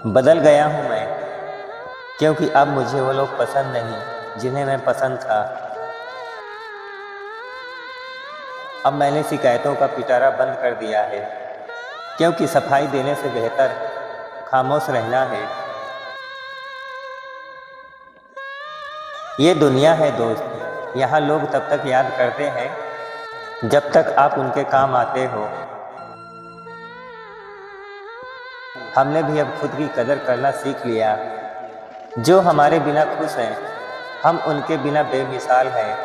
बदल गया हूँ मैं, क्योंकि अब मुझे वो लोग पसंद नहीं जिन्हें मैं पसंद था। अब मैंने शिकायतों का पिटारा बंद कर दिया है, क्योंकि सफाई देने से बेहतर खामोश रहना है। ये दुनिया है दोस्त, यहाँ लोग तब तक याद करते हैं जब तक आप उनके काम आते हो। हमने भी अब खुद की कदर करना सीख लिया। जो हमारे बिना खुश हैं, हम उनके बिना बेमिसाल हैं।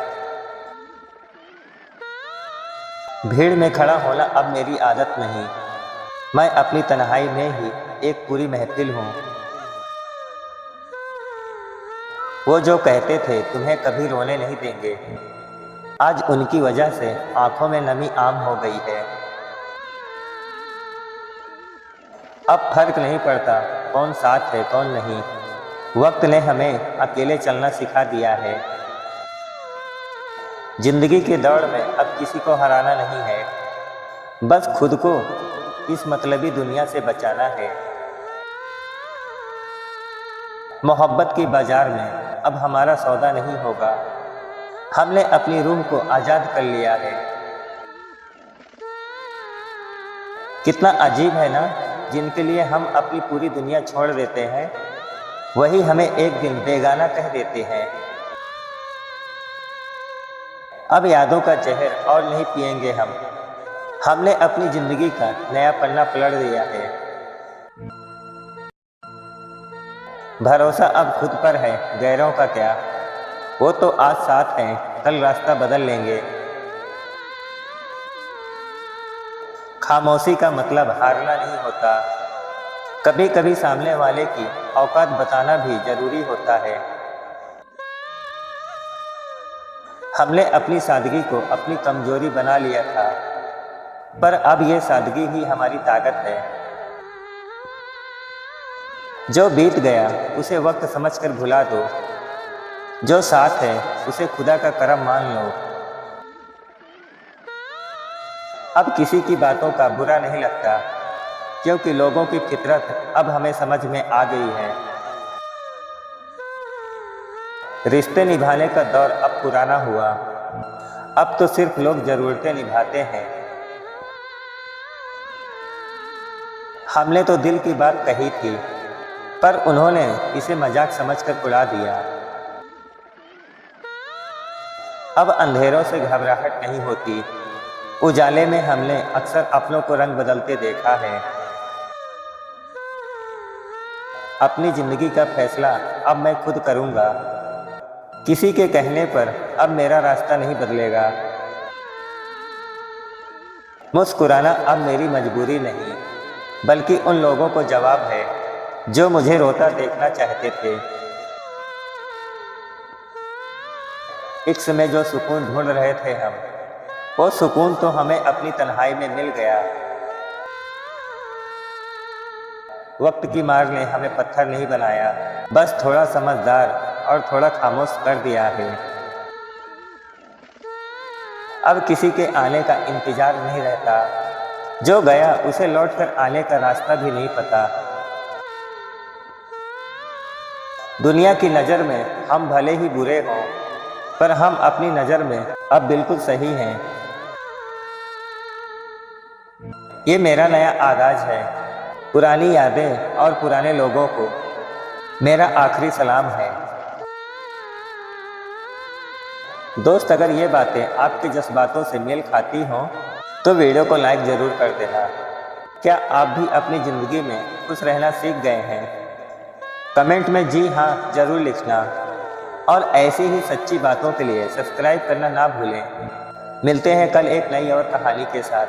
भीड़ में खड़ा होना अब मेरी आदत नहीं, मैं अपनी तन्हाई में ही एक पूरी महफिल हूँ। वो जो कहते थे तुम्हें कभी रोने नहीं देंगे, आज उनकी वजह से आंखों में नमी आम हो गई है। अब फर्क नहीं पड़ता कौन साथ है कौन नहीं, वक्त ने हमें अकेले चलना सिखा दिया है। जिंदगी की दौड़ में अब किसी को हराना नहीं है, बस खुद को इस मतलबी दुनिया से बचाना है। मोहब्बत की बाजार में अब हमारा सौदा नहीं होगा, हमने अपनी रूह को आज़ाद कर लिया है। कितना अजीब है ना, जिनके लिए हम अपनी पूरी दुनिया छोड़ देते हैं, वही हमें एक दिन बेगाना कह देते हैं। अब यादों का जहर और नहीं पिएंगे हम, हमने अपनी ज़िंदगी का नया पन्ना पलट दिया है। भरोसा अब खुद पर है, गैरों का क्या, वो तो आज साथ हैं, कल रास्ता बदल लेंगे। खामोशी का मतलब हारना नहीं होता, कभी कभी सामने वाले की औकात बताना भी जरूरी होता है। हमने अपनी सादगी को अपनी कमजोरी बना लिया था, पर अब ये सादगी ही हमारी ताकत है। जो बीत गया उसे वक्त समझकर भुला दो, जो साथ है उसे खुदा का करम मान लो। अब किसी की बातों का बुरा नहीं लगता, क्योंकि लोगों की फितरत अब हमें समझ में आ गई है। रिश्ते निभाने का दौर अब पुराना हुआ, अब तो सिर्फ लोग ज़रूरतें निभाते हैं। हमने तो दिल की बात कही थी, पर उन्होंने इसे मजाक समझकर उड़ा दिया। अब अंधेरों से घबराहट नहीं होती, उजाले में हमने अक्सर अपनों को रंग बदलते देखा है। अपनी ज़िंदगी का फैसला अब मैं खुद करूँगा, किसी के कहने पर अब मेरा रास्ता नहीं बदलेगा। मुस्कुराना अब मेरी मजबूरी नहीं, बल्कि उन लोगों को जवाब है जो मुझे रोता देखना चाहते थे। इश्क में जो सुकून ढूंढ रहे थे हम, वो सुकून तो हमें अपनी तन्हाई में मिल गया। वक्त की मार ने हमें पत्थर नहीं बनाया, बस थोड़ा समझदार और थोड़ा खामोश कर दिया है। अब किसी के आने का इंतजार नहीं रहता, जो गया उसे लौटकर आने का रास्ता भी नहीं पता। दुनिया की नज़र में हम भले ही बुरे हों, पर हम अपनी नज़र में अब बिल्कुल सही हैं। ये मेरा नया आगाज है, पुरानी यादें और पुराने लोगों को मेरा आखिरी सलाम है। दोस्त, अगर ये बातें आपके जज्बातों से मेल खाती हों तो वीडियो को लाइक ज़रूर कर देना। क्या आप भी अपनी ज़िंदगी में खुश रहना सीख गए हैं? कमेंट में जी हाँ ज़रूर लिखना, और ऐसी ही सच्ची बातों के लिए सब्सक्राइब करना ना भूलें। मिलते हैं कल एक नई और कहानी के साथ।